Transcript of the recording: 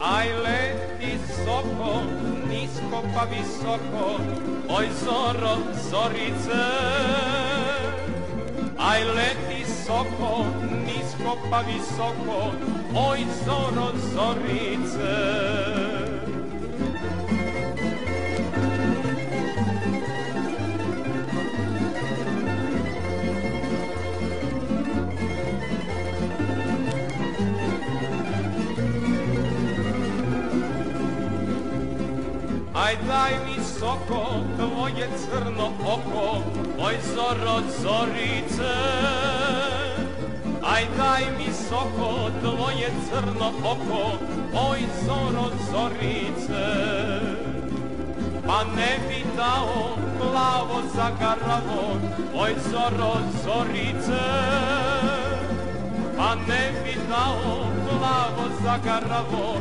Aj leti soko, nisko pa visoko, oj zoro, zorice. Aj leti soko, nisko pa visoko, oj zoro, zorice. Aj daj mi soko, tvoje crno oko, oj zoro, zorice. Aj daj mi soko, tvoje crno oko, oj zoro, zorice. Pa ne bi dao plavo zagaravo, oj zoro, zorice. Pa ne bi dao plavo zagaravo,